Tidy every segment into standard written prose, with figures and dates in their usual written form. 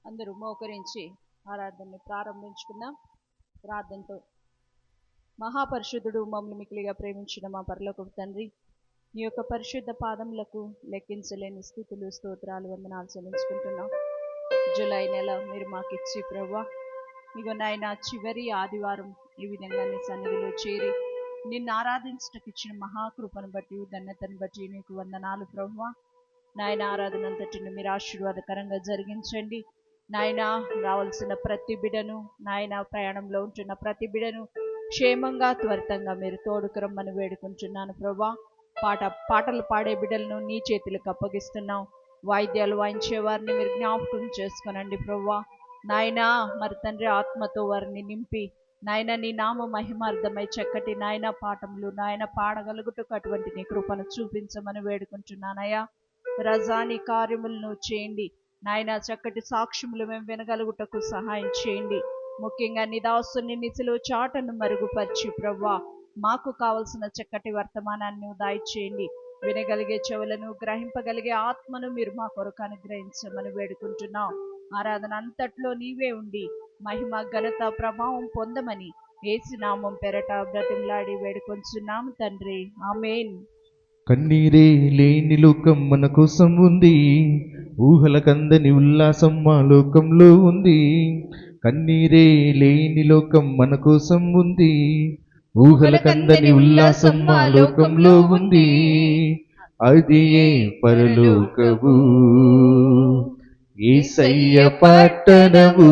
అందరూ మోకరించి ఆరాధనని ప్రారంభించుకుందాం. ప్రార్థనతో. మహాపరిశుద్ధుడు, మమ్మల్ని మిక్కిలిగా ప్రేమించిన మా పరలోకపు తండ్రి, నీ యొక్క పరిశుద్ధ పాదములకు లెక్కించలేని స్థుతులు, స్తోత్రాలు, వందనాలు చెల్లించుకుంటున్నాం. జూలై నెల మీరు మాకు ఇచ్చి ప్రభువా, ఇగో నాయన చివరి ఆదివారం ఈ విధంగా నీ సన్నిధిలో చేరి నిన్ను ఆరాధించటకు ఇచ్చిన మహాకృపను బట్టి, ధన్యతను బట్టి నీకు వందనాలు ప్రభువా. నాయన ఆరాధన అంతటిని మీరు ఆశీర్వాదకరంగా జరిగించండి. నాయన రావాల్సిన ప్రతి బిడను, నాయన ప్రయాణంలో ఉంటున్న ప్రతి బిడను క్షేమంగా త్వరితంగా మీరు తోడుకురమ్మని వేడుకుంటున్నాను ప్రభా. పాటలు పాడే బిడ్డలను నీ చేతులకు అప్పగిస్తున్నాం. వాయిద్యాలు వాయించే వారిని మీరు జ్ఞాపకం చేసుకోనండి ప్రభా. నాయన మరి తండ్రి ఆత్మతో వారిని నింపి నాయన నీ నామ మహిమార్థమై చక్కటి నాయన పాఠములు నాయన పాడగలుగుటకు అటువంటి నీ కృపను చూపించమని వేడుకుంటున్నానయ్యా. రజాని కార్యములను చేయండి నాయన, చక్కటి సాక్ష్యములు మేము వినగలుగుటకు సహాయం చేయండి. ముఖ్యంగా నీ దాసుని నిసిలో చాటను మరుగుపరిచి ప్రవ్వా మాకు కావలసిన చక్కటి వర్తమానాన్ని దయచేయండి. వినగలిగే చెవులను, గ్రహింపగలిగే ఆత్మను మీరు మా కొరకు అనుగ్రహించమని వేడుకుంటున్నాం. ఆరాధన అంతట్లో నీవే ఉండి మహిమ, ఘనత, ప్రభావం పొందమని యేసు నామం పెరట బ్రతిమలాడి వేడుకొంచున్నాం తండ్రి, ఆమేన్. కన్నీరే లేని లోకం మన కోసం ఉంది, ఊహల కందని ఉల్లాసం మా లోకంలో ఉంది. కన్నీరే లేని లోకం మన కోసం ఉంది, ఊహల కందని ఉల్లాసం మా లోకంలో ఉంది. అది ఏ పరలోకము, యేసయ్య పట్టణము.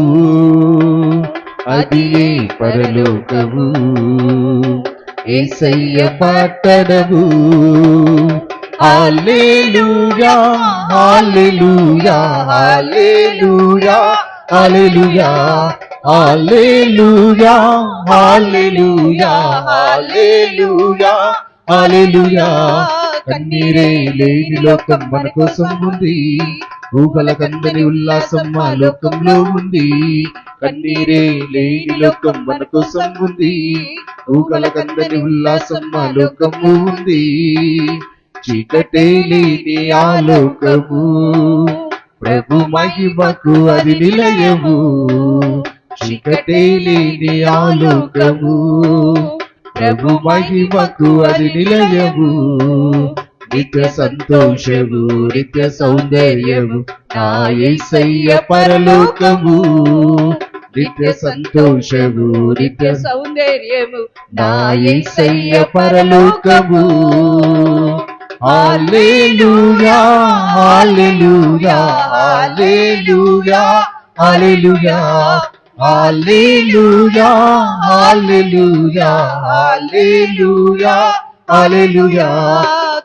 అది ఏ పరలోకము, యేసయ్య పట్టణము. హల్లెలూయా హల్లెలూయా హల్లెలూయా హల్లెలూయా హల్లెలూయా హల్లెలూయా హల్లెలూయా హల్లెలూయా. కన్నీరే లేని లోకం మన కోసం ఉంది, ఊహల కందని ఉల్లాసం మా లోకంలో ఉంది. కన్నీరే లేని లోకం మన కోసం ఉంది, ఊహల కందని ఉల్లాసం మా లోకము ఉంది. చీకటే లేని ఆ లోకము, ప్రభు మహిమకు అది నిలయము. చీకటే లేని ఆ లోకము, ప్రభు మహిమకు అది నిలయము. నిత్య సంతోషము, నిత్య సౌందర్యము, నా యేసయ్య పరలోకము. నిత్య సంతోషము, నిత్య సౌందర్యము, నా యేసయ్య పరలోకము. హల్లెలూయా హల్లెలూయా హల్లెలూయా హల్లెలూయా హల్లెలూయా హల్లెలూయా హల్లెలూయా హల్లెలూయా.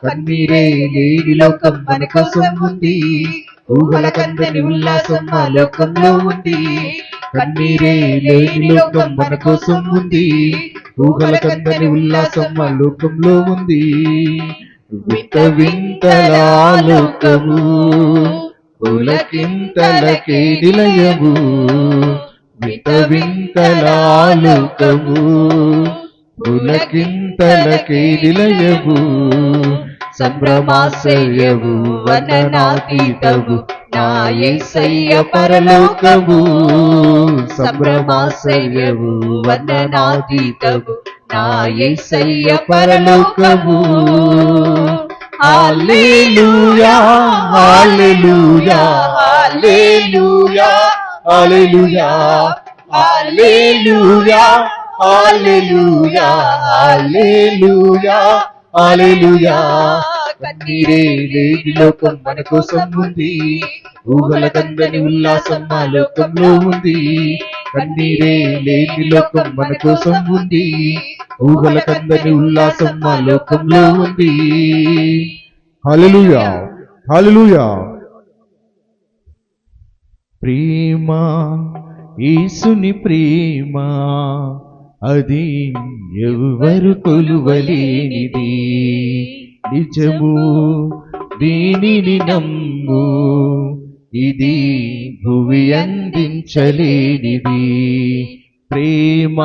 కన్నీరే లేని లోకం మన కోసం ఉంది, ఊహల కందని ఉల్లాసం మా లోకంలో ఉంది. కన్నీరే లేని లోకం మన కోసం ఉంది, ఊహల కందని ఉల్లాసం మా లోకంలో ఉంది. వింత వింతల లోకము, పులకింతలకే నిలయము. వింత వింతల లోకము, పులకింతలకే నిలయము. సంభ్రమాశ్చర్యము, వర్ణనాతీతము, నా యేసయ్య పరలోకము. సంభ్రమాశ్చర్యము, వర్ణనాతీతము, నా యేసయ్య పరలోకము. హల్లెలూయా హల్లెలూయా హల్లెలూయా హల్లెలూయా హల్లెలూయా హల్లెలూయా హల్లెలూయా హల్లెలూయా. కన్నీరే లేని లోకం మన కోసం ఉంది, ఊహల కందని ఉల్లాసం మా లోకంలో ఉంది. కన్నీరే లేని లోకం మన కోసం ఉంది, ఊహల కందని ఉల్లాసం మా లోకంలో ఉంది. హల్లెలూయా హల్లెలూయా. ప్రేమ, యేసుని ప్రేమ, అది ఎవ్వరు కొలువలేనిది. నిజము దీనిని నమ్ము, ఇది భువి అందించలేనిది. ప్రేమ,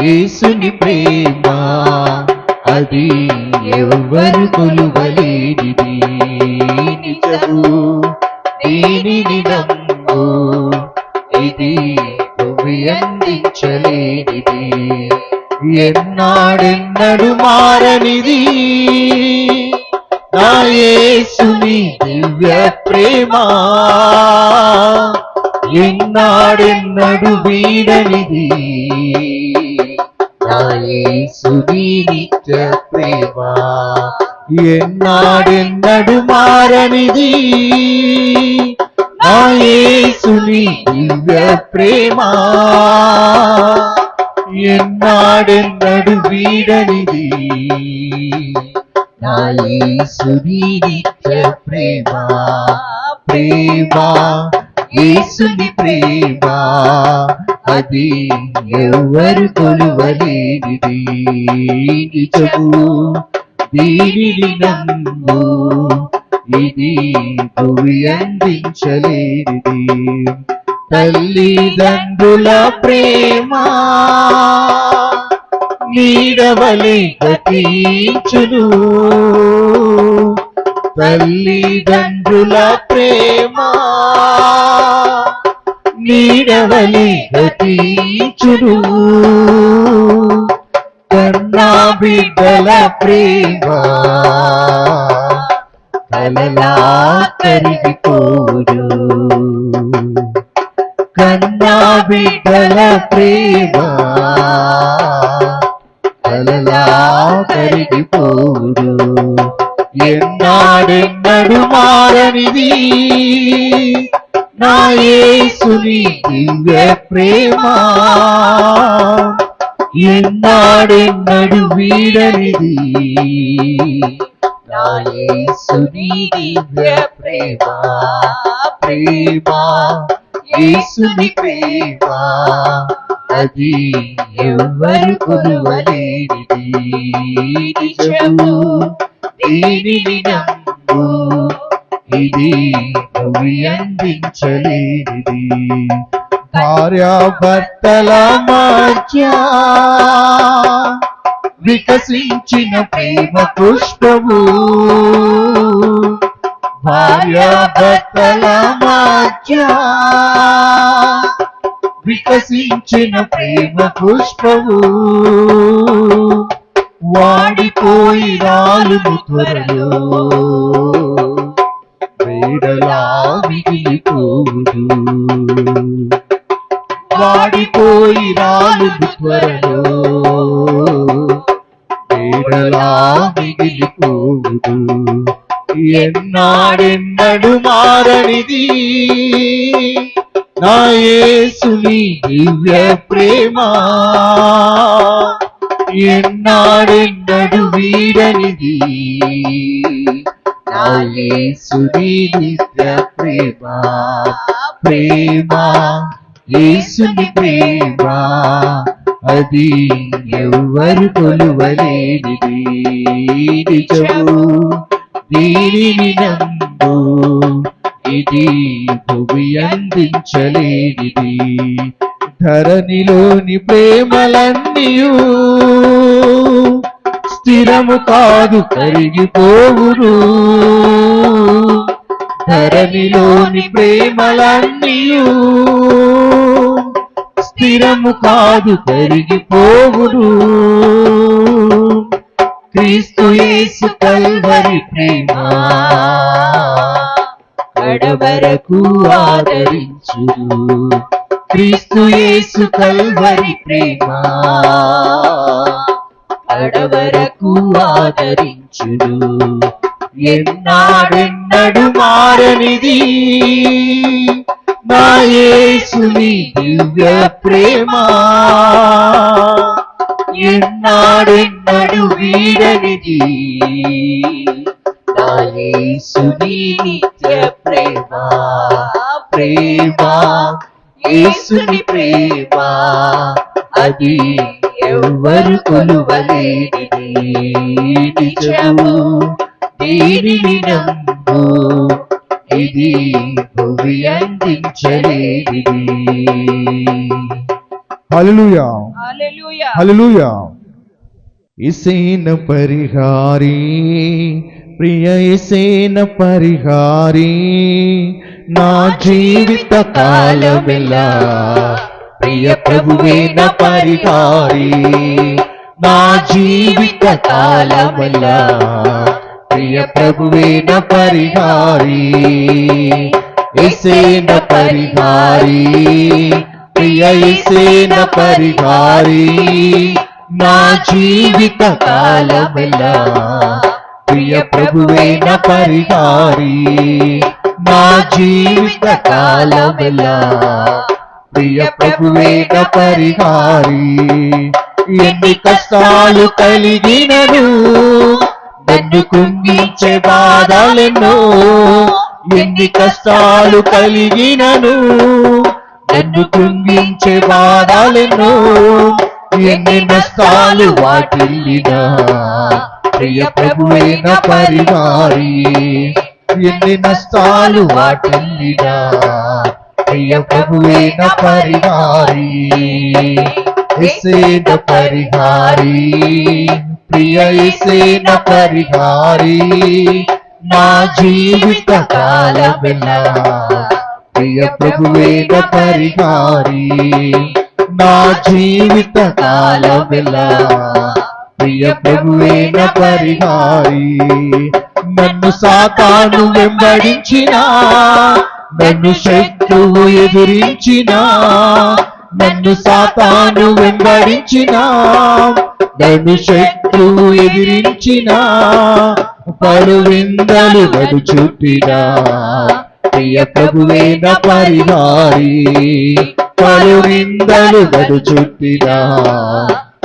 యేసుని ప్రేమ, అది ఎవ్వరు కొలువలేనిది. నిజము దీనిని నమ్ము, ఇది భూమి అందించలేనిది, ఎన్నాడెన్నడు మారనిది నా యేసుని దివ్య ప్రేమ, ఎన్నాడెన్నడు వీడనిది నా యేసుని నిత్య ప్రేమ, ఎన్నాడెన్నడు మారనిది నా యేసుని దివ్య ప్రేమ, ఎన్నాడెన్నడు వీడనిది నా యేసుని నిత్య ప్రేమ. ప్రేమ యేసుని ప్రేమ, అది ఎవరు కొలువలేనిది, నిజము దీనిని నమ్ము, ఇది భూమి అందించలేనిది. తల్లిదండ్రుల ప్రేమ నీడవలె గతించును, తల్లిదండ్రుల ప్రేమ నీడవలె గతించును, కన్నా బిడ్డల ప్రేమ కలలా కరిగిపోదు, కన్నా బిడ్డల ప్రేమ కలలా కరిగిపోదు, ఎన్నాడెన్నడు మారనిది నా యేసుని దివ్య ప్రేమ, ఎన్నాడెన్నడు వీడనిది నా యేసుని దివ్య ప్రేమ. ప్రేమ యేసుని ప్రేమ, అది ఎవరు కొలువలేనిది, నిజము దీనిని నమ్ము, ఇది భూమి అందించలేనిది. భార్యాభర్తల మధ్య వికసించిన ప్రేమ పుష్పము, భార్యాభర్తల మధ్య వికసించిన ప్రేమ పుష్పము, వాడిపోయి రాలును త్వరలో, వేడలా మిగిలిపోదు, వాడిపోయి రాలును త్వరలో, వేడలా మిగిలిపోదు, ఎన్నాడెన్నడు మారనిది నా యేసుని దివ్య ప్రేమ, ఎన్నాడెన్నడు వీడనిది నా యేసుని నిత్య ప్రేమ. ప్రేమ యేసుని ప్రేమ, అది ఎవరు కొలువలేనిది, నిజము దీనిని నమ్ము, ఇది భూమి అందించలేనిది. ధరణిలోని ప్రేమలన్నీయు స్థిరము కాదు కరిగిపోవును, ధరణిలోని ప్రేమలన్నీయు స్థిరము కాదు కరిగిపోవును, క్రీస్తు యేసు కల్వరి ప్రేమ కడవరకు ఆదరించును, క్రీస్తు యేసు కల్వరి ప్రేమ కడవరకు ఆదరించును, ఎన్నాడెన్నడు మారనిది నా యేసుని దివ్య ప్రేమ, ఎన్నాడెన్నడు వీడనిది నా యేసుని నిత్య ప్రేమ. ప్రేమ యేసుని ప్రేమ, అది ఎవరు కొలువలేనిది, నిజము దీనిని నమ్ము, ఇది భూమి అందించలేనిది. హల్లెలూయా హల్లెలూయా హల్లెలూయా. ఇసేన పరిహారీ, ప్రియ ఇసేన పరిహారీ, నా జీవిత కాలమెల్లా ప్రియ ప్రభువే నా పరిహారి. నా జీవిత కాలమెల్లా ప్రియ ప్రభువే నా పరిహారి. యేసే నా పరిహారి, ప్రియ యేసే నా పరిహారి. నా జీవిత కాలమెల్లా ప్రియ ప్రభువే నా పరిహారి. నా జీవిత కాలమెల్లా ప్రియ ప్రభువే నా పరిహారి. ఎన్ని కష్టాలు కలిగినను నన్ను కుంగించే బాధలెన్నో. ఎన్ని కష్టాలు కలిగినను నన్ను కుంగించే బాధలెన్నో. ఎన్ని నష్టాలు వాటిల్లినా ప్రియ ప్రభువే నా పరిహారి. ఎన్ని నష్టాలు వాటిల్లినా ప్రియ ప్రభువే నా పరిహారి. యేసే నా పరిహారి, ప్రియ యేసే నా పరిహారి. నా జీవిత కాలమెల్లా ప్రియ ప్రభువే నా పరిహారి. నా జీవిత కాలమెల్లా ప్రియ ప్రభువే నా పరిహారి. నన్ను సాతాను వెంబడించినా, నన్ను శత్రువు ఎదిరించినా, నన్ను సాతాను వెంబడించినా, నన్ను శత్రువు ఎదిరించినా, పలు విందలు నన్ను చుట్టినా ప్రియ ప్రభువే నా పరిహారి. పలు నిందలు నన్ను చుట్టినా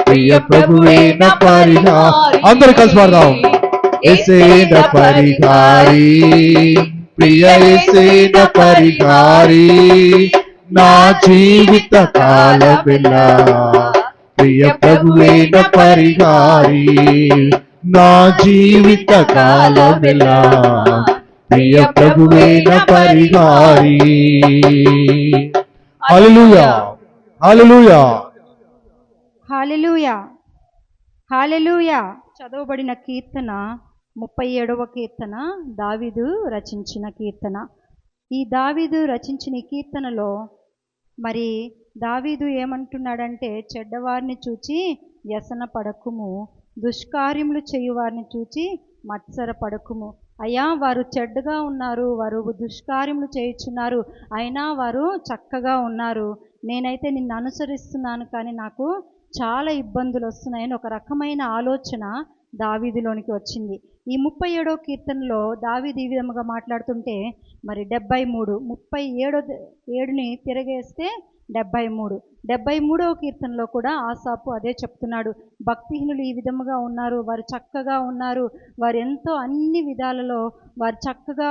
ప్రియ ప్రభువే నా పరిహారి. అందరూ కలిసి పాడదాం. యేసే నా పరిహారి, ప్రియ యేసే నా పరిహారి. నా జీవిత కాలమెల్లా ప్రియ ప్రభువే నా పరిహారి. నా జీవిత కాలమెల్లా ప్రియ ప్రభువే నా పరిహారి. హల్లెలూయా, హల్లెలూయా, హల్లెలూయా, హల్లెలూయా. చదవబడిన కీర్తన 37వ కీర్తన, దావీదు రచించిన కీర్తన. ఈ దావీదు రచించిన ఈ కీర్తనలో మరి దావీదు ఏమంటున్నాడంటే, చెడ్డవారిని చూచి వ్యసన పడకుము, దుష్కార్యములు చేయువారిని చూచి మత్సర పడకుము. అయ్యా, వారు చెడ్డగా ఉన్నారు, వారు దుష్కార్యములు చేయుచున్నారు, అయినా వారు చక్కగా ఉన్నారు. నేనైతే నిన్ను అనుసరిస్తున్నాను, కానీ నాకు చాలా ఇబ్బందులు వస్తున్నాయని ఒక రకమైన ఆలోచన దావీదులోనికి వచ్చింది. ఈ 37వ కీర్తనలో దావీదు ఈ విధముగా మాట్లాడుతుంటే, మరి 37ని తిరగేస్తే 73వ కీర్తనలో కూడా ఆసాపు అదే చెప్తున్నాడు. భక్తిహీనులు ఈ విధముగా ఉన్నారు, వారు చక్కగా ఉన్నారు, వారు ఎంతో అన్ని విధాలలో వారు చక్కగా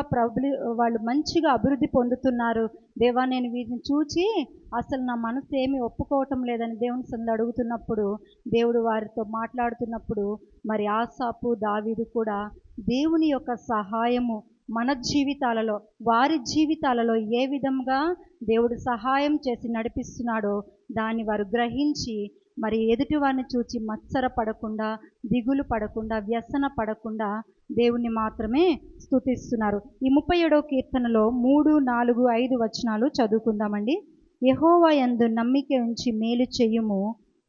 వాళ్ళు మంచిగా అభివృద్ధి పొందుతున్నారు. దేవా, నేను వీటిని చూచి అసలు నా మనసు ఏమీ ఒప్పుకోవటం లేదని దేవుని సందు అడుగుతున్నప్పుడు, దేవుడు వారితో మాట్లాడుతున్నప్పుడు మరి ఆసాపు దావీదు కూడా దేవుని యొక్క సహాయము మన జీవితాలలో, వారి జీవితాలలో ఏ విధంగా దేవుడు సహాయం చేసి నడిపిస్తున్నాడో దాన్ని వారు గ్రహించి మరి ఎదుటి వారిని చూచి మత్సర పడకుండా, దిగులు పడకుండా, వ్యసన పడకుండా దేవుణ్ణి మాత్రమే స్తుతిస్తున్నారు. ఈ 37వ కీర్తనలో 3, 4, 5 వచనాలు చదువుకుందామండి. యెహోవా యందు నమ్మిక ఉంచి మేలు చెయ్యుము,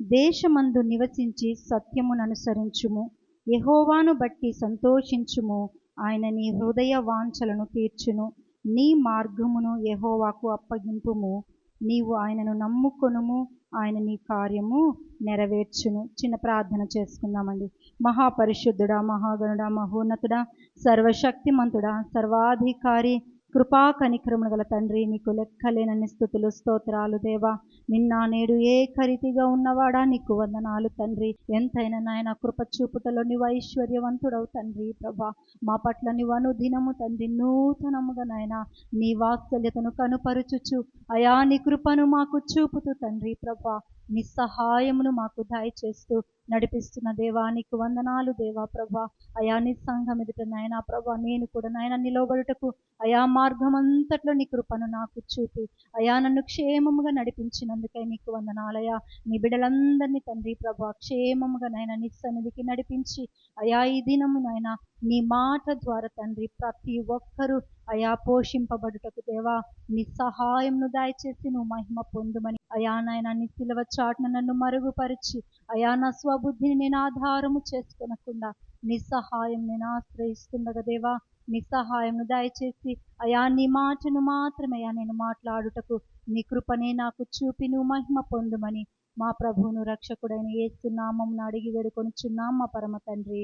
దేశమందు నివసించి సత్యమును అనుసరించుము. యెహోవాను బట్టి సంతోషించుము, ఆయన నీ హృదయ వాంఛలను తీర్చును. నీ మార్గమును యెహోవాకు అప్పగింపుము, నీవు ఆయనను నమ్ముకొనుము, ఆయన నీ కార్యము నెరవేర్చును. చిన్న ప్రార్థన చేసుకుందామండి. మహాపరిశుద్ధుడా, మహాగణుడా, మహోన్నతుడా, సర్వశక్తిమంతుడా, సర్వాధికారి, కృపా కనికరములు గల తండ్రి, నీకు లెక్కలేనన్ని స్తుతులు స్తోత్రాలు దేవా. నిన్న నేడు ఏకరీతిగా ఉన్నవాడా, నీకు వందనాలు తండ్రి. ఎంతైనా నాయన కృప చూపుటలో నీవు ఐశ్వర్యవంతుడవు తండ్రి. ప్రభా, మా పట్ల నీవు అనుదినము తండ్రి నూతనముగా నాయన నీ వాత్సల్యతను కనుపరుచుచు అయా నీ కృపను మాకు చూపుతూ తండ్రి ప్రభా, నీ సహాయమును మాకు దయచేస్తూ నడిపిస్తున్న దేవానికి వందనాలు దేవా. ప్రభా, అయా నీ సంఘం ఎదుట నాయనా ప్రభా, నేను కూడా నాయన నిలవబడుటకు అయా మార్గం అంతట్లో నీ కృపను నాకు చూపి అయా నన్ను క్షేమముగా నడిపించినందుకై నీకు వందనాలయా. నీ బిడ్డలందరినీ తండ్రి ప్రభా క్షేమముగా నాయన నీ సన్నిధికి నడిపించి అయా ఈ దినము నాయన నీ మాట ద్వారా తండ్రి ప్రతి ఒక్కరూ అయా పోషింపబడుటకు దేవా నీ సహాయంను దయచేసి నువ్వు మహిమ పొందుమని అయా నాయన నీ సిలువ చాటున నన్ను మరుగుపరిచి అయా నా స్వబుద్ధిని నేను ఆధారము చేసుకొనకుండా నీ సహాయం నేను ఆశ్రయిస్తుండగా దేవా నీ సహాయంను దయచేసి అయా నీ మాటను మాత్రమే అయా నేను మాట్లాడుటకు నీ కృపనే నాకు చూపి నువ్వు మహిమ పొందుమని మా ప్రభువును రక్షకుడైన యేసు నామమున అడిగి వేడుకొనుచున్నాం మా పరమ తండ్రి.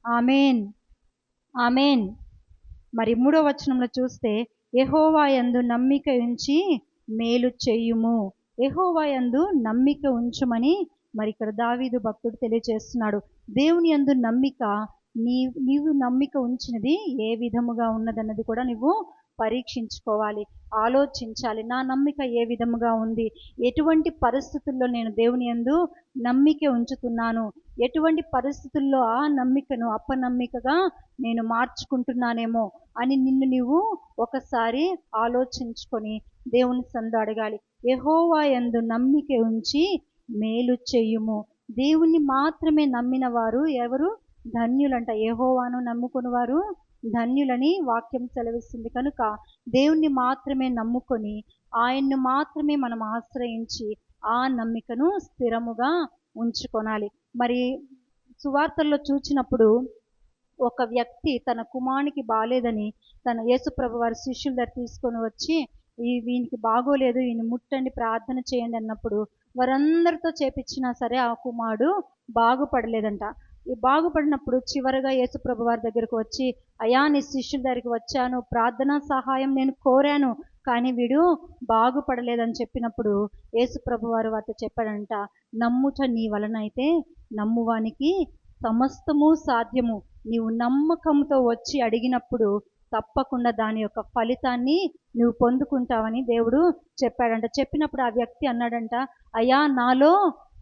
ఆమేన్, ఆమేన్. మరి 3వ వచనంలో చూస్తే యెహోవా యందు నమ్మిక ఉంచి మేలు చెయ్యుము. యెహోవా యందు నమ్మిక ఉంచుమని మరి ఇక్కడ దావీదు భక్తుడు తెలియజేస్తున్నాడు. దేవుని యందు నమ్మిక నీవు నమ్మిక ఉంచినది ఏ విధముగా ఉన్నదన్నది కూడా నువ్వు పరీక్షించుకోవాలి, ఆలోచించాలి. నా నమ్మిక ఏ విధముగా ఉంది, ఎటువంటి పరిస్థితుల్లో నేను దేవుని యందు నమ్మిక ఉంచుతున్నాను, ఎటువంటి పరిస్థితుల్లో ఆ నమ్మికను అపనమ్మికగా నేను మార్చుకుంటున్నానేమో అని నిన్ను నీవు ఒకసారి ఆలోచించుకొని దేవుని సందు అడగాలి. యెహోవా యందు నమ్మిక ఉంచి మేలు చెయ్యుము. దేవుణ్ణి మాత్రమే నమ్మిన వారు ఎవరు? ధన్యులంట. యెహోవాను నమ్ముకుని వారు ధన్యులని వాక్యం సెలవిస్తుంది. కనుక దేవుణ్ణి మాత్రమే నమ్ముకొని ఆయన్ను మాత్రమే మనం ఆశ్రయించి ఆ నమ్మికను స్థిరముగా ఉంచుకొనాలి. మరి సువార్తల్లో చూచినప్పుడు ఒక వ్యక్తి తన కుమారునికి బాలేదని తన యేసుప్రభు వారి శిష్యుల దగ్గర తీసుకొని వచ్చి వీనికి బాగోలేదు, ఈయన ముట్టండి, ప్రార్థన చేయండి అన్నప్పుడు వారందరితో చేపించినా సరే ఆ కుమారుడు బాగుపడలేదంట. ఈ బాగుపడినప్పుడు చివరగా యేసుప్రభు వారి దగ్గరకు వచ్చి, అయ్యా నీ శిష్యుల దగ్గరికి వచ్చాను, ప్రార్థనా సహాయం నేను కోరాను, కానీ వీడు బాగుపడలేదని చెప్పినప్పుడు యేసుప్రభు వారు వారితో చెప్పాడంట, నమ్ముట నీ వలన అయితే నమ్మువానికి సమస్తము సాధ్యము. నీవు నమ్మకంతో వచ్చి అడిగినప్పుడు తప్పకుండా దాని యొక్క ఫలితాన్ని నువ్వు పొందుకుంటావని దేవుడు చెప్పాడంట. చెప్పినప్పుడు ఆ వ్యక్తి అన్నాడంట, అయ్యా నాలో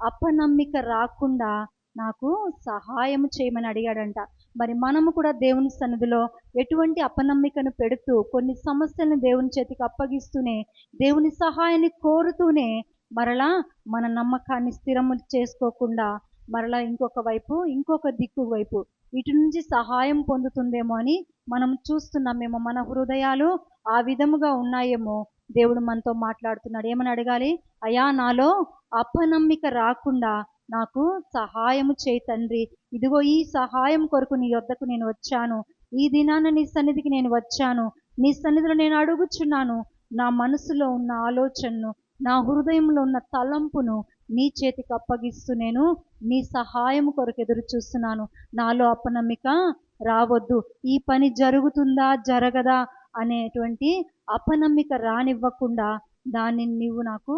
అపనమ్మిక రాకుండా నాకు సహాయం చేయమని అడిగాడంట. మరి మనము కూడా దేవుని సన్నిధిలో ఎటువంటి అపనమ్మికను పెడుతూ కొన్ని సమస్యలను దేవుని చేతికి అప్పగిస్తూనే దేవుని సహాయాన్ని కోరుతూనే మరలా మన నమ్మకాన్ని స్థిరము చేసుకోకుండా మరలా ఇంకొక దిక్కు వైపు ఇటు నుంచి సహాయం పొందుతుందేమో అని మనం చూస్తున్నామేమో. మన హృదయాలు ఆ విధముగా ఉన్నాయేమో. దేవుడు మనతో మాట్లాడుతున్నాడు. ఏమని అడగాలి? అయ్యా నాలో అపనమ్మిక రాకుండా నాకు సహాయము చేయి తండ్రి, ఇదిగో ఈ సహాయం కొరకు నీ యొద్దకు నేను వచ్చాను, ఈ దినాన నీ సన్నిధికి నేను వచ్చాను, నీ సన్నిధిలో నేను అడుగుచున్నాను, నా మనసులో ఉన్న ఆలోచనను, నా హృదయంలో ఉన్న తలంపును నీ చేతికి అప్పగిస్తూ నేను నీ సహాయం కొరకు ఎదురు చూస్తున్నాను. నాలో అపనమ్మిక రావద్దు, ఈ పని జరుగుతుందా జరగదా అనేటువంటి అపనమ్మిక రానివ్వకుండా దాన్ని నీవు నాకు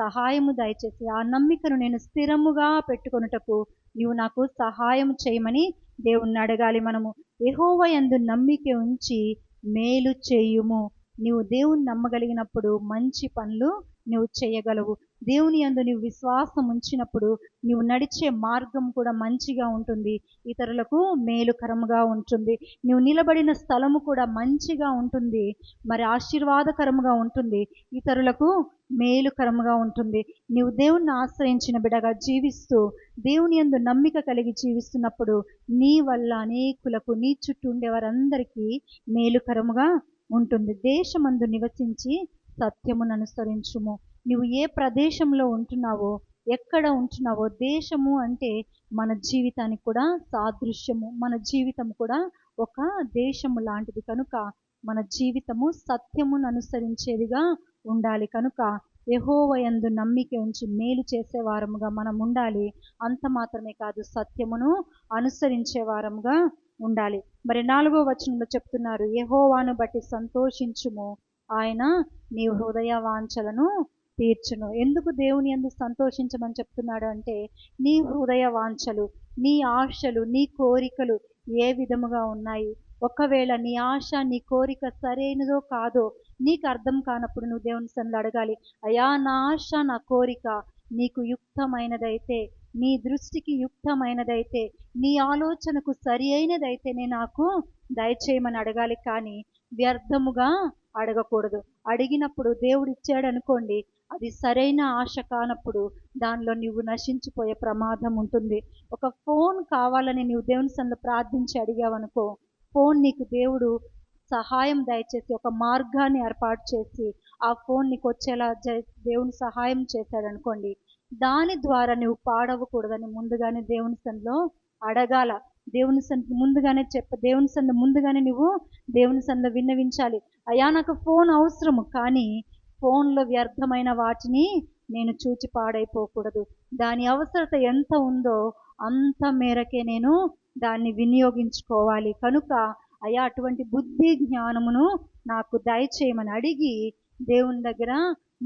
సహాయము దయచేసి ఆ నమ్మికను నేను స్థిరముగా పెట్టుకొనుటకు నీవు నాకు సహాయం చేయమని దేవుణ్ణి అడగాలి. మనము యెహోవా యందు నమ్మిక ఉంచి మేలు చేయుము. నీవు దేవుని నమ్మగలిగినప్పుడు మంచి పనులు నువ్వు చేయగలవు. దేవుని యందు నీవు విశ్వాసం ఉంచినప్పుడు నీవు నడిచే మార్గం కూడా మంచిగా ఉంటుంది, ఇతరులకు మేలుకరముగా ఉంటుంది, నీవు నిలబడిన స్థలము కూడా మంచిగా ఉంటుంది, మరి ఆశీర్వాదకరముగా ఉంటుంది, ఇతరులకు మేలుకరముగా ఉంటుంది. నీవు దేవుణ్ణి ఆశ్రయించిన బిడగా జీవిస్తూ దేవుని యందు నమ్మిక కలిగి జీవిస్తున్నప్పుడు నీ వల్ల అనేకులకు, నీ చుట్టూ ఉండే వారందరికీ మేలుకరముగా ఉంటుంది. దేశమందు నివసించి సత్యమును అనుసరించుము. నువ్వు ఏ ప్రదేశంలో ఉంటున్నావో, ఎక్కడ ఉంటున్నావో, దేశము అంటే మన జీవితానికి కూడా సాదృశ్యము, మన జీవితం కూడా ఒక దేశము లాంటిది. కనుక మన జీవితము సత్యమును అనుసరించేదిగా ఉండాలి. కనుక యెహోవా యందు నమ్మిక ఉంచి మేలు చేసే వారముగా మనం ఉండాలి. అంత మాత్రమే కాదు, సత్యమును అనుసరించే వారముగా ఉండాలి. మరి 4వ వచనంలో చెప్తున్నారు, యెహోవాను బట్టి సంతోషించుము, ఆయన నీ హృదయ వాంఛలను తీర్చును. ఎందుకు దేవుని యందు సంతోషించమని చెప్తున్నాడు అంటే, నీ హృదయ వాంఛలు, నీ ఆశలు, నీ కోరికలు ఏ విధముగా ఉన్నాయి. ఒకవేళ నీ ఆశ, నీ కోరిక సరైనదో కాదో నీకు అర్థం కానప్పుడు నువ్వు దేవుని సన్నిధిలో అడగాలి. అయ్యా నా ఆశ, నా కోరిక నీకు యుక్తమైనదైతే, నీ దృష్టికి యుక్తమైనదైతే, నీ ఆలోచనకు సరి అయినదైతేనే నాకు దయచేయమని అడగాలి. కానీ వ్యర్థముగా అడగకూడదు. అడిగినప్పుడు దేవుడు ఇచ్చాడు అనుకోండి, అది సరైన ఆశ కానప్పుడు దానిలో నువ్వు నశించిపోయే ప్రమాదం ఉంటుంది. ఒక ఫోన్ కావాలని నువ్వు దేవుని సన్నిధిలో ప్రార్థించి అడిగావనుకో, ఫోన్ నీకు దేవుడు సహాయం దయచేసి ఒక మార్గాన్ని ఏర్పాటు చేసి ఆ ఫోన్ నీకు వచ్చేలా దేవుని సహాయం చేశాడు అనుకోండి, దాని ద్వారా నువ్వు పాడవకూడదని ముందుగానే దేవుని సన్నిధిలో అడగాల. దేవుని సన్నిధి ముందుగానే దేవుని సన్నిధి ముందుగానే నువ్వు దేవుని సన్నిధిలో విన్నవించాలి. అయ్యా నాకు ఫోన్ అవసరము, కానీ ఫోన్లో వ్యర్థమైన వాటిని నేను చూచి పాడైపోకూడదు. దాని అవసరత ఎంత ఉందో అంత మేరకే నేను దాన్ని వినియోగించుకోవాలి. కనుక అయ్యా అటువంటి బుద్ధి జ్ఞానమును నాకు దయచేయమని అడిగి దేవుని దగ్గర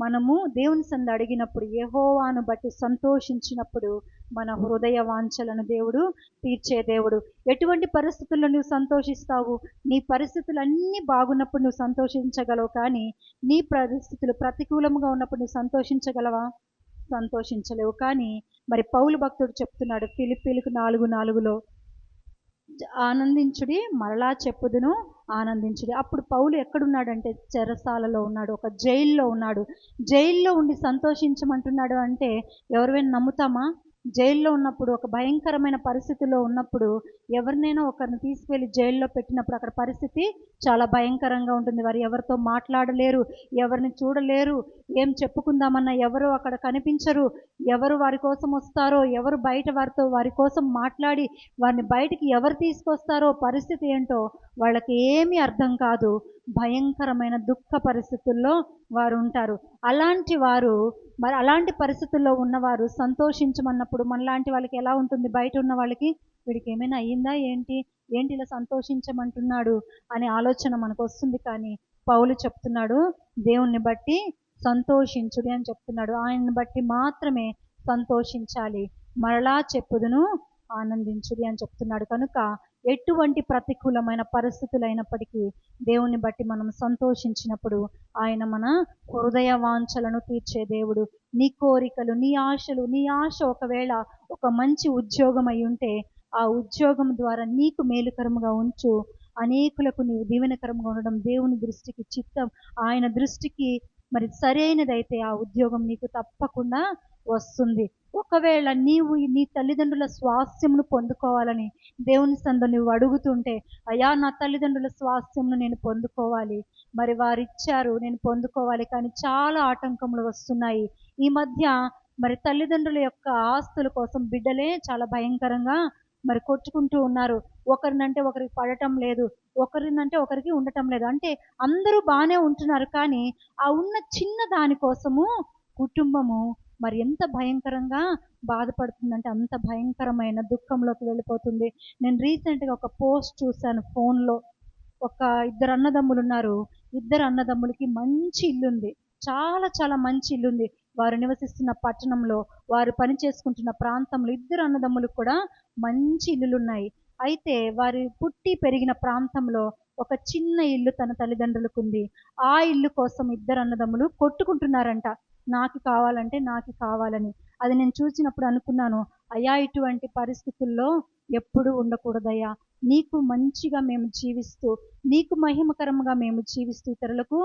మనము దేవుని సన్నిధి అడిగినప్పుడు, యెహోవాను బట్టి సంతోషించినప్పుడు మన హృదయ వాంఛలను దేవుడు తీర్చే దేవుడు. ఎటువంటి పరిస్థితుల్లో నువ్వు సంతోషిస్తావు? నీ పరిస్థితులు అన్నీ బాగున్నప్పుడు నువ్వు సంతోషించగలవు, కానీ నీ పరిస్థితులు ప్రతికూలంగా ఉన్నప్పుడు నువ్వు సంతోషించగలవా? సంతోషించలేవు. కానీ మరి పౌలు భక్తుడు చెప్తున్నాడు ఫిలిప్పీలకు 4:4 ఆనందించుడి, మరలా చెప్పుదును ఆనందించుడి. అప్పుడు పౌలు ఎక్కడున్నాడంటే చెరసాలలో ఉన్నాడు, ఒక జైల్లో ఉన్నాడు. జైల్లో ఉండి సంతోషించమంటున్నాడు అంటే ఎవరివైనా నమ్ముతామా? జైల్లో ఉన్నప్పుడు, ఒక భయంకరమైన పరిస్థితిలో ఉన్నప్పుడు, ఎవరినైనా ఒకరిని తీసుకువెళ్ళి జైల్లో పెట్టినప్పుడు అక్కడ పరిస్థితి చాలా భయంకరంగా ఉంటుంది. వారు ఎవరితో మాట్లాడలేరు, ఎవరిని చూడలేరు, ఏం చెప్పుకుందామన్నా ఎవరు అక్కడ కనిపించరు. ఎవరు వారి కోసం వస్తారో, ఎవరు బయట వారి కోసం మాట్లాడి వారిని బయటికి ఎవరు తీసుకొస్తారో, పరిస్థితి ఏంటో వాళ్ళకి ఏమీ అర్థం కాదు. భయంకరమైన దుఃఖ పరిస్థితుల్లో వారు ఉంటారు. అలాంటి పరిస్థితుల్లో ఉన్నవారు సంతోషించమన్నప్పుడు మనలాంటి వాళ్ళకి ఎలా ఉంటుంది? బయట ఉన్న వాళ్ళకి వీడికి ఏమైనా అయ్యిందా ఏంటి ఇలా సంతోషించమంటున్నాడు అనే ఆలోచన మనకు వస్తుంది. కానీ పౌలు చెప్తున్నాడు దేవుణ్ణి బట్టి సంతోషించుడి అని చెప్తున్నాడు. ఆయన్ని బట్టి మాత్రమే సంతోషించాలి, మరలా చెప్పుదును ఆనందించుడి అని చెప్తున్నాడు. కనుక ఎటువంటి ప్రతికూలమైన పరిస్థితులైనప్పటికీ దేవుని బట్టి మనం సంతోషించినప్పుడు ఆయన మన హృదయ వాంఛలను తీర్చే దేవుడు. నీ కోరికలు, నీ ఆశలు, నీ ఆశ ఒకవేళ ఒక మంచి ఉద్యోగం అయి ఉంటే ఆ ఉద్యోగం ద్వారా నీకు మేలుకరముగా ఉంచు, అనేకులకు నీవు దీవెనకరంగా ఉండడం దేవుని దృష్టికి చిత్తం. ఆయన దృష్టికి మరి సరైనదైతే ఆ ఉద్యోగం నీకు తప్పకుండా వస్తుంది. ఒకవేళ నీవు నీ తల్లిదండ్రుల స్వాస్థ్యమును పొందుకోవాలని దేవుని సన్నిధిలో నువ్వు అడుగుతుంటే, అయ్యా నా తల్లిదండ్రుల స్వాస్థ్యమును నేను పొందుకోవాలి, మరి వారు ఇచ్చారు నేను పొందుకోవాలి, కానీ చాలా ఆటంకములు వస్తున్నాయి. ఈ మధ్య మరి తల్లిదండ్రుల యొక్క ఆస్తుల కోసం బిడ్డలే చాలా భయంకరంగా మరి కొట్టుకుంటూ ఉన్నారు. ఒకరినంటే ఒకరికి పడటం లేదు, ఒకరినంటే ఒకరికి ఉండటం లేదు. అంటే అందరూ బాగానే ఉంటున్నారు, కానీ ఆ ఉన్న చిన్న దానికోసము కుటుంబము మరి ఎంత భయంకరంగా బాధపడుతుందంటే అంత భయంకరమైన దుఃఖంలోకి వెళ్ళిపోతుంది. నేను రీసెంట్గా ఒక పోస్ట్ చూశాను ఫోన్లో. ఒక ఇద్దరు అన్నదమ్ములు ఉన్నారు. ఇద్దరు అన్నదమ్ములకి మంచి ఇల్లుంది, చాలా చాలా మంచి ఇల్లుంది. వారు నివసిస్తున్న పట్టణంలో, వారు పని చేసుకుంటున్న ప్రాంతంలో ఇద్దరు అన్నదమ్ములకు కూడా మంచి ఇల్లులు ఉన్నాయి. అయితే వారి పుట్టి పెరిగిన ప్రాంతంలో ఒక చిన్న ఇల్లు తన తల్లిదండ్రులకు ఉంది. ఆ ఇల్లు కోసం ఇద్దరు అన్నదమ్ములు కొట్టుకుంటున్నారంట, నాకు కావాలంటే నాకు కావాలని. అది నేను చూసినప్పుడు అనుకున్నాను, అయ్యా ఇటువంటి పరిస్థితుల్లో ఎప్పుడూ ఉండకూడదయ్యా. నీకు మంచిగా మేము జీవిస్తూ, నీకు మహిమకరంగా మేము జీవిస్తూ, ఇతరులకు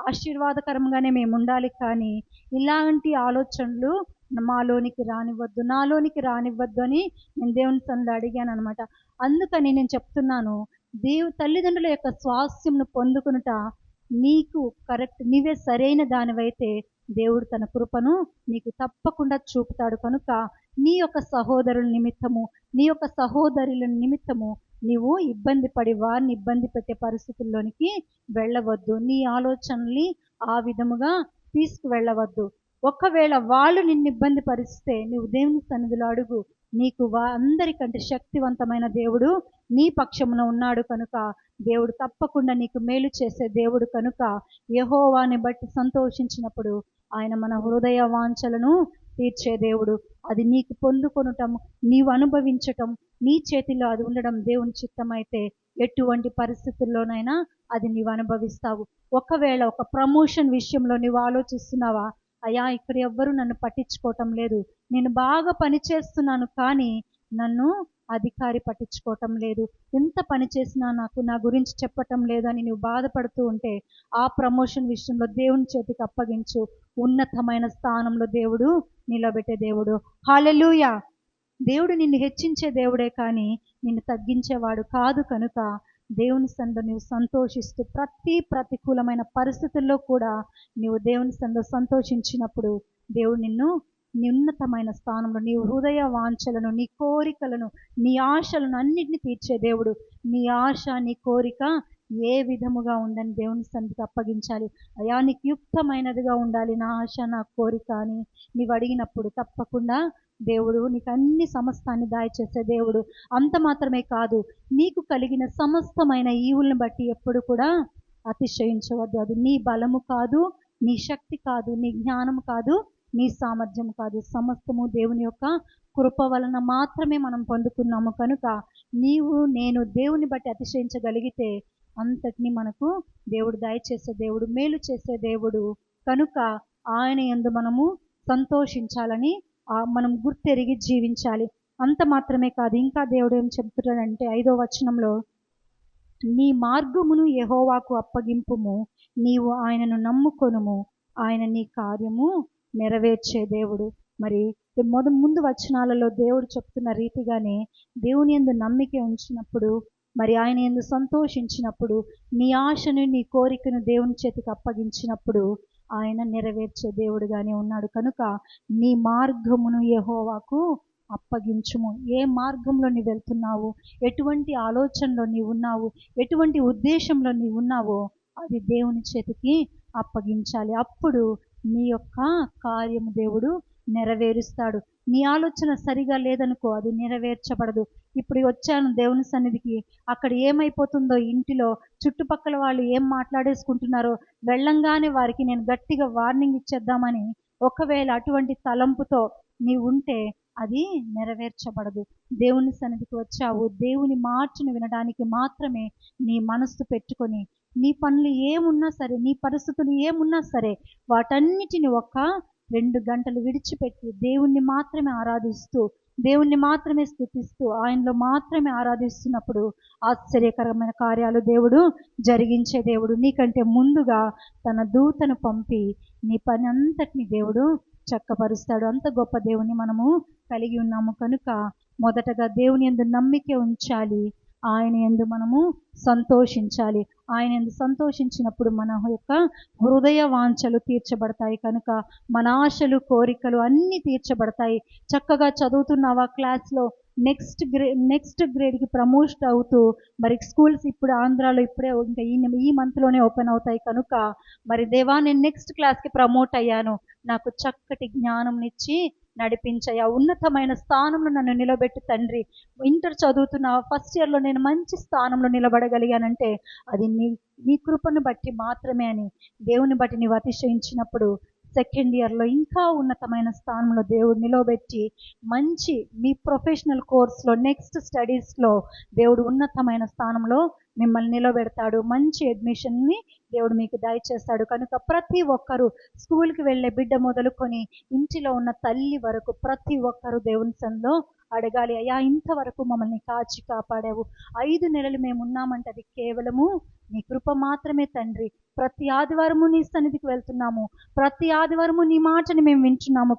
ఆశీర్వాదకరంగానే మేము ఉండాలి. కానీ ఇలాంటి ఆలోచనలు మాలోనికి రానివ్వద్దు, నాలోనికి రానివ్వద్దు అని నేను దేవుని సన్నిధిలో అడిగాను అనమాట. అందుకని నేను చెప్తున్నాను, తల్లిదండ్రుల యొక్క స్వాస్థ్యంను పొందుకునుట నీకు కరెక్ట్, నీవే సరైన దానివైతే దేవుడు తన కృపను నీకు తప్పకుండా చూపుతాడు. కనుక నీ యొక్క సహోదరుల నిమిత్తము, నీ యొక్క సహోదరుల నిమిత్తము నీవు ఇబ్బంది పడి వారిని ఇబ్బంది పెట్టే పరిస్థితుల్లోనికి వెళ్ళవద్దు. నీ ఆలోచనల్ని ఆ విధముగా తీసుకువెళ్ళవద్దు. ఒకవేళ వాళ్ళు నిన్ను ఇబ్బంది పరిస్తే నువ్వు దేవుని సన్నిధిలో అడుగు. నీకు అందరికంటే శక్తివంతమైన దేవుడు నీ పక్షమున ఉన్నాడు. కనుక దేవుడు తప్పకుండా నీకు మేలు చేసే దేవుడు. కనుక యెహోవాని బట్టి సంతోషించినప్పుడు ఆయన మన హృదయ వాంఛలను తీర్చే దేవుడు. అది నీకు పొందుకొనటం, నీవు అనుభవించటం, నీ చేతిలో అది ఉండడం దేవుని చిత్తమైతే ఎటువంటి పరిస్థితుల్లోనైనా అది నీవు అనుభవిస్తావు. ఒకవేళ ఒక ప్రమోషన్ విషయంలో నీవు ఆలోచిస్తున్నావా, అయ్యా ఇక్కడ ఎవ్వరూ నన్ను పట్టించుకోవటం లేదు, నేను బాగా పని చేస్తున్నాను కానీ నన్ను అధికారి పట్టించుకోవటం లేదు, ఎంత పని చేసినా నాకు నా గురించి చెప్పటం లేదు అని నువ్వు బాధపడుతూ ఉంటే ఆ ప్రమోషన్ విషయంలో దేవుని చేతికి అప్పగించు. ఉన్నతమైన స్థానంలో దేవుడు నిలబెట్టే దేవుడు. హల్లెలూయా. దేవుడు నిన్ను హెచ్చించే దేవుడే కానీ నిన్ను తగ్గించేవాడు కాదు. కనుక దేవుని సన్నిధిలో నీవు సంతోషిస్తూ ప్రతి ప్రతికూలమైన పరిస్థితుల్లో కూడా నీవు దేవుని సన్నిధిలో సంతోషించినప్పుడు దేవుడు నిన్ను నీ ఉన్నతమైన స్థానంలో నీ హృదయ వాంఛలను, నీ కోరికలను, నీ ఆశలను అన్నిటిని తీర్చే దేవుడు. నీ ఆశ, నీ కోరిక ఏ విధముగా ఉందని దేవుని సన్నిధికి అప్పగించాలి. అయా నీకు యుక్తమైనదిగా ఉండాలి నా ఆశ, నా కోరిక అని నీవు అడిగినప్పుడు తప్పకుండా దేవుడు నీకు అన్ని సమస్తాన్ని దయచేసే దేవుడు. అంత మాత్రమే కాదు, నీకు కలిగిన సమస్తమైన ఈవులను బట్టి ఎప్పుడు కూడా అతిశయించవద్దు. అది నీ బలము కాదు, నీ శక్తి కాదు, నీ జ్ఞానము కాదు, నీ సామర్థ్యం కాదు. సమస్తము దేవుని యొక్క కృప వలన మాత్రమే మనం పొందుకున్నాము. కనుక నీవు నేను దేవుని బట్టి అతిశయించగలిగితే అంతటిని మనకు దేవుడు దయచేసే దేవుడు, మేలు చేసే దేవుడు. కనుక ఆయన యందు మనము సంతోషించాలని మనం గుర్తెరిగి జీవించాలి. అంత మాత్రమే కాదు, ఇంకా దేవుడు ఏం చెప్తున్నాడంటే 5వ వచనంలో, నీ మార్గమును యెహోవాకు అప్పగింపుము, నీవు ఆయనను నమ్ముకొనుము, ఆయన నీ కార్యము నెరవేర్చే దేవుడు. మరి ముందు వచనాలలో దేవుడు చెప్తున్న రీతిగానే దేవుని యందు నమ్మిక ఉంచినప్పుడు, మరి ఆయన యందు సంతోషించినప్పుడు, నీ ఆశను, నీ కోరికను దేవుని చేతికి అప్పగించినప్పుడు ఆయన నెరవేర్చే దేవుడుగానే ఉన్నాడు. కనుక నీ మార్గమును యెహోవాకు అప్పగించుము. ఏ మార్గంలో నీవు వెళ్తున్నావు, ఎటువంటి ఆలోచనలో నీవు ఉన్నావు, ఎటువంటి ఉద్దేశంలో నీవు ఉన్నావో అది దేవుని చేతికి అప్పగించాలి. అప్పుడు నీ యొక్క కార్యము దేవుడు నెరవేరుస్తాడు. నీ ఆలోచన సరిగా లేదనుకో, అది నెరవేర్చబడదు. ఇప్పుడు వచ్చాను దేవుని సన్నిధికి, అక్కడ ఏమైపోతుందో, ఇంటిలో చుట్టుపక్కల వాళ్ళు ఏం మాట్లాడేసుకుంటున్నారో, వెళ్ళంగానే వారికి నేను గట్టిగా వార్నింగ్ ఇచ్చేద్దామని ఒకవేళ అటువంటి తలంపుతో నీవు ఉంటే అది నెరవేర్చబడదు. దేవుని సన్నిధికి వచ్చావు, దేవుని మాటను వినడానికి మాత్రమే నీ మనస్సు పెట్టుకొని, నీ పనులు ఏమున్నా సరే, నీ పరిస్థితులు ఏమున్నా సరే, వాటన్నిటిని 1-2 గంటలు విడిచిపెట్టి దేవుణ్ణి మాత్రమే ఆరాధిస్తూ, దేవుణ్ణి మాత్రమే స్తుతిస్తూ, ఆయనలో మాత్రమే ఆరాధిస్తున్నప్పుడు ఆశ్చర్యకరమైన కార్యాలు దేవుడు జరిగించే దేవుడు. నీకంటే ముందుగా తన దూతను పంపి నీ పని అంతటిని దేవుడు చక్కపరుస్తాడు. అంత గొప్ప దేవుని మనము కలిగి ఉన్నాము. కనుక మొదటగా దేవుని యందు నమ్మిక ఉంచాలి, ఆయన యందు మనము సంతోషించాలి. ఆయన యందు సంతోషించినప్పుడు మన యొక్క హృదయ వాంఛలు తీర్చబడతాయి. కనుక మన ఆశలు, కోరికలు అన్నీ తీర్చబడతాయి. చక్కగా చదువుతున్నావా క్లాస్లో, నెక్స్ట్ గ్రేడ్కి ప్రమోషన్ అవుతూ, మరి స్కూల్స్ ఇప్పుడు ఆంధ్రాలో ఇప్పుడే ఇంకా ఈ మంత్లోనే ఓపెన్ అవుతాయి. కనుక మరి దేవా నేను నెక్స్ట్ క్లాస్కి ప్రమోట్ అయ్యాను, నాకు చక్కటి జ్ఞానంనిచ్చి నడిపించయ్యా, ఉన్నతమైన స్థానంలో నన్ను నిలబెట్టు తండ్రి. ఇంటర్ చదువుతున్నా, ఫస్ట్ ఇయర్లో నేను మంచి స్థానంలో నిలబడగలిగానంటే అది నీ కృపను బట్టి మాత్రమే అని దేవుని బట్టి నీవు అతిశయించినప్పుడు సెకండ్ ఇయర్లో ఇంకా ఉన్నతమైన స్థానంలో దేవుడు నిలబెట్టి మంచి మీ ప్రొఫెషనల్ కోర్స్లో, నెక్స్ట్ స్టడీస్లో దేవుడు ఉన్నతమైన స్థానంలో మిమ్మల్ని నిలబెడతాడు. మంచి అడ్మిషన్ని దేవుడు మీకు దయచేస్తాడు. కనుక ప్రతి ఒక్కరూ, స్కూల్కి వెళ్ళే బిడ్డ మొదలుకొని ఇంటిలో ఉన్న తల్లి వరకు ప్రతి ఒక్కరూ దేవుని సన్నిధిలో అడగాలి, అయ్యా ఇంతవరకు మమ్మల్ని కాచి కాపాడావు, 5 నెలలు మేము ఉన్నామంటే అది కేవలము నీ కృప మాత్రమే తండ్రి. ప్రతి ఆదివారము నీ సన్నిధికి వెళ్తున్నాము, ప్రతి ఆదివారము నీ మాటని మేము వింటున్నాము.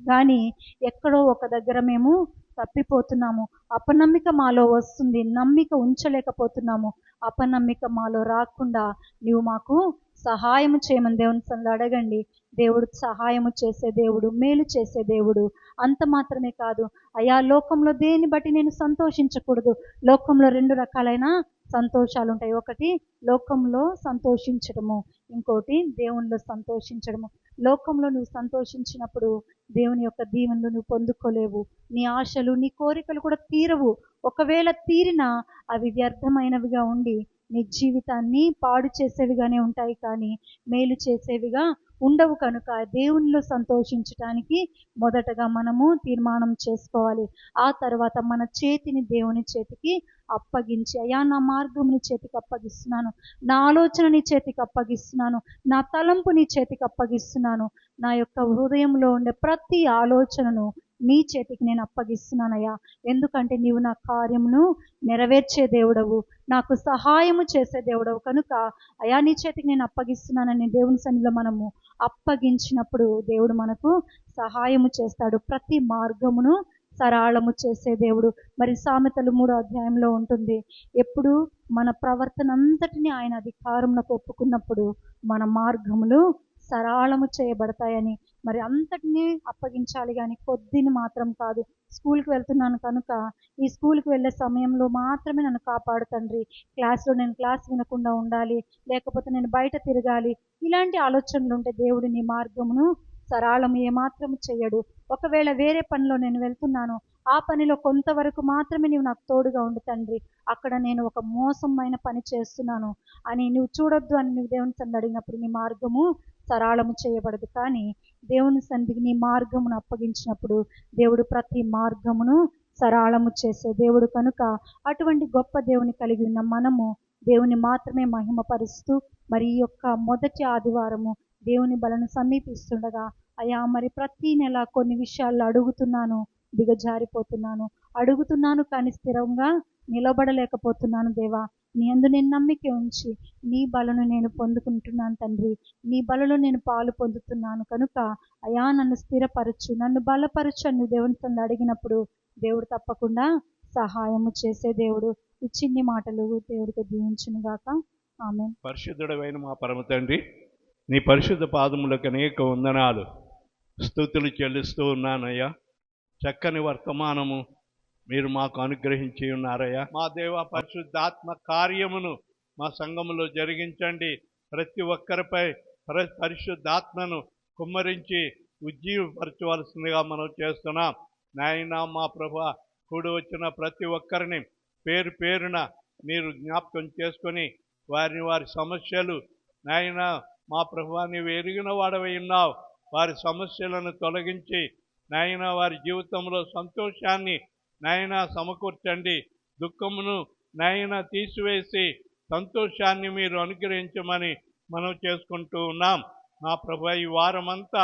కానీ ఎక్కడో ఒక దగ్గర మేము తప్పిపోతున్నాము. అపనమ్మిక మాలో వస్తుంది, నమ్మిక ఉంచలేకపోతున్నాము. అపనమ్మిక మాలో రాకుండా నీవు మాకు సహాయము చేయమని దేవుని సన్నిధిలో అడగండి. దేవుడు సహాయము చేసే దేవుడు, మేలు చేసే దేవుడు. అంత మాత్రమే కాదు, అయా లోకంలో దేన్ని బట్టి నేను సంతోషించకూడదు. లోకంలో 2 రకాలైన సంతోషాలు ఉంటాయి. ఒకటి లోకంలో సంతోషించడము, ఇంకోటి దేవునిలో సంతోషించడము. లోకంలో నువ్వు సంతోషించినప్పుడు దేవుని యొక్క దీవెనలు నువ్వు పొందుకోలేవు. నీ ఆశలు, నీ కోరికలు కూడా తీరవు. ఒకవేళ తీరినా అవి వ్యర్థమైనవిగా ఉండి నీ జీవితాన్ని పాడు చేసేవిగానే ఉంటాయి, కానీ మేలు చేసేవిగా ఉండవు. కనుక దేవునిలో సంతోషించటానికి మొదటగా మనము తీర్మానం చేసుకోవాలి. ఆ తర్వాత మన చేతిని దేవుని చేతికి అప్పగించి, అయ్యా నా మార్గం నీ చేతికి అప్పగిస్తున్నాను, నా ఆలోచన నీ చేతికి అప్పగిస్తున్నాను, నా తలంపు నీ చేతికి అప్పగిస్తున్నాను, నా యొక్క హృదయంలో ఉండే ప్రతి ఆలోచనను నీ చేతికి నేను అప్పగిస్తున్నానయ్యా. ఎందుకంటే నీవు నా కార్యమును నెరవేర్చే దేవుడవు, నాకు సహాయము చేసే దేవుడవు. కనుక అయా నీ చేతికి నేను అప్పగిస్తున్నానని దేవుని సన్నిధిలో మనము అప్పగించినప్పుడు దేవుడు మనకు సహాయము చేస్తాడు. ప్రతి మార్గమును సరళము చేసే దేవుడు. మరి సామెతలు 3వ అధ్యాయంలో ఉంటుంది, ఎప్పుడు మన ప్రవర్తన అంతటిని ఆయన అధికారంలోకి ఒప్పుకున్నప్పుడు మన మార్గములు సరళము చేయబడతాయని. మరి అంతటినీ అప్పగించాలి కానీ కొద్దిని మాత్రం కాదు. స్కూల్కి వెళ్తున్నాను కనుక ఈ స్కూల్కి వెళ్ళే సమయంలో మాత్రమే నన్ను కాపాడు తండ్రి, క్లాస్లో నేను క్లాస్ వినకుండా ఉండాలి, లేకపోతే నేను బయట తిరగాలి, ఇలాంటి ఆలోచనలు ఉంటే దేవుడు నీ మార్గమును సరళం ఏమాత్రం చెయ్యడు. ఒకవేళ వేరే పనిలో నేను వెళ్తున్నాను, ఆ పనిలో కొంతవరకు మాత్రమే నీవు నాకు తోడుగా ఉండు తండ్రి, అక్కడ నేను ఒక మోసమైన పని చేస్తున్నాను అని నువ్వు చూడొద్దు అని నువ్వు దేవుని సన్నిధి అడిగినప్పుడు నీ మార్గము సరళము చేయబడదు. కానీ దేవుని సన్నిధికి నీ మార్గమును అప్పగించినప్పుడు దేవుడు ప్రతి మార్గమును సరళము చేసే దేవుడు కనుక అటువంటి గొప్ప దేవుని కలిగి ఉన్న మనము దేవుని మాత్రమే మహిమపరుస్తూ మరి ఈ యొక్క మొదటి ఆదివారము దేవుని బలను సమీపిస్తుండగా, అయ్యా మరి ప్రతి నెల కొన్ని విషయాల్లో అడుగుతున్నాను, దిగజారిపోతున్నాను, అడుగుతున్నాను కానీ స్థిరంగా నిలబడలేకపోతున్నాను దేవా. నీ యందు నేను నమ్మిక ఉంచి నీ బలను నేను పొందుకుంటున్నాను తండ్రి, నీ బలలో నేను పాలు పొందుతున్నాను కనుక అయా నన్ను స్థిరపరచు, నన్ను బలపరచు అని దేవుని సన్నిధిలో అడిగినప్పుడు దేవుడు తప్పకుండా సహాయము చేసే దేవుడు. ఈ చిన్ని మాటలు దేవుడికి దీవించును గాక. ఆమేన్. పరిశుద్ధుడైన మా పరమ తండ్రి, నీ పరిశుద్ధ పాదములకు అనేక వందనాలు, స్తుతులు చెల్లిస్తూ ఉన్నానయ్యా. చక్కని వర్తమానము మీరు మాకు అనుగ్రహించి ఉన్నారయ్యా. మా దేవ, పరిశుద్ధాత్మ కార్యమును మా సంఘములో జరిగించండి. ప్రతి ఒక్కరిపై పరిశుద్ధాత్మను కుమ్మరించి ఉజ్జీవపరచవలసిందిగా మనం చేస్తున్నాం. నాయనా మా ప్రభువా, కూడి వచ్చిన ప్రతి ఒక్కరిని పేరు పేరున మీరు జ్ఞాపకం చేసుకొని వారి సమస్యలు నాయనా మా ప్రభువా నీవు ఎరిగిన వాడవై ఉన్నావు. వారి సమస్యలను తొలగించి నాయనా వారి జీవితంలో సంతోషాన్ని నాయనా సమకూర్చండి. దుఃఖమును నాయనా తీసివేసి సంతోషాన్ని మీరు అనుగ్రహించమని మనం చేసుకుంటూ ఉన్నాం. మా ప్రభువా, ఈ వారమంతా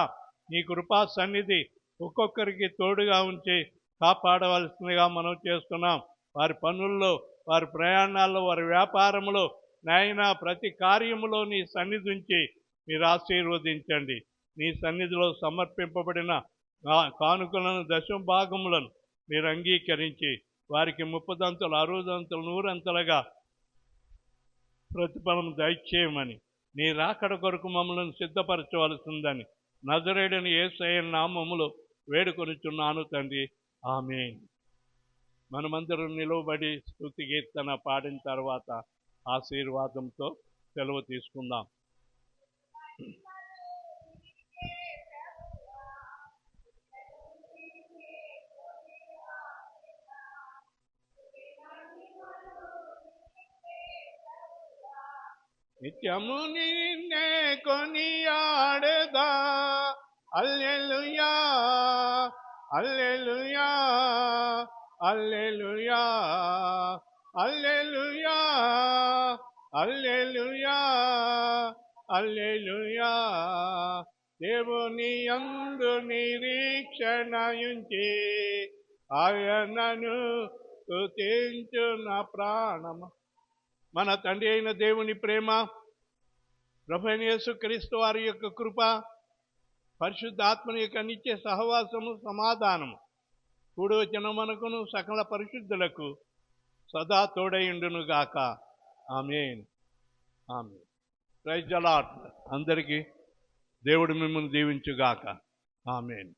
నీ కృపా సన్నిధి ఒక్కొక్కరికి తోడుగా ఉంచి కాపాడవలసిందిగా మనం చేస్తున్నాం. వారి పనుల్లో, వారి ప్రయాణాల్లో, వారి వ్యాపారంలో నాయనా ప్రతి కార్యములో నీ సన్నిధి ఉంచి మీరు ఆశీర్వదించండి. నీ సన్నిధిలో సమర్పింపబడిన కానుకలను, దశమభాగములను మీరు అంగీకరించి వారికి 30 60 100 ప్రతిఫలం దయచేయమని, నీ రాకడ కొరకు మమ్మల్ని సిద్ధపరచవలసిందని నజరేయుడైన యేసయ్య నామములో వేడుకొనుచున్నాను తండ్రి. ఆమేన్. మనమందరం నిలవబడి స్తుతి కీర్తన పాడిన తర్వాత ఆశీర్వాదంతో సెలవు తీసుకుందాం. నిత్యము నిన్నే కొనియాడెదా, హల్లెలూయా హల్లెలూయా హల్లెలూయా హల్లెలూయా హల్లెలూయా హల్లెలూయా. దేవుని యందు నిరీక్షణయుంచి ఆయనను స్తుతించున ప్రాణమ. మన తండ్రి అయిన దేవుని ప్రేమ, ప్రభువైన యేసుక్రీస్తు వారి యొక్క కృప, పరిశుద్ధాత్మని యొక్క నిత్య సహవాసము, సమాధానము కూడి వచ్చిన మనకును సకల పరిశుద్ధులకు సదా తోడైండును గాక. ఆమేన్. ఆమేన్. Praise the lord. అందరికీ దేవుడు మిమ్మల్ని దీవించుగాక. ఆమేన్.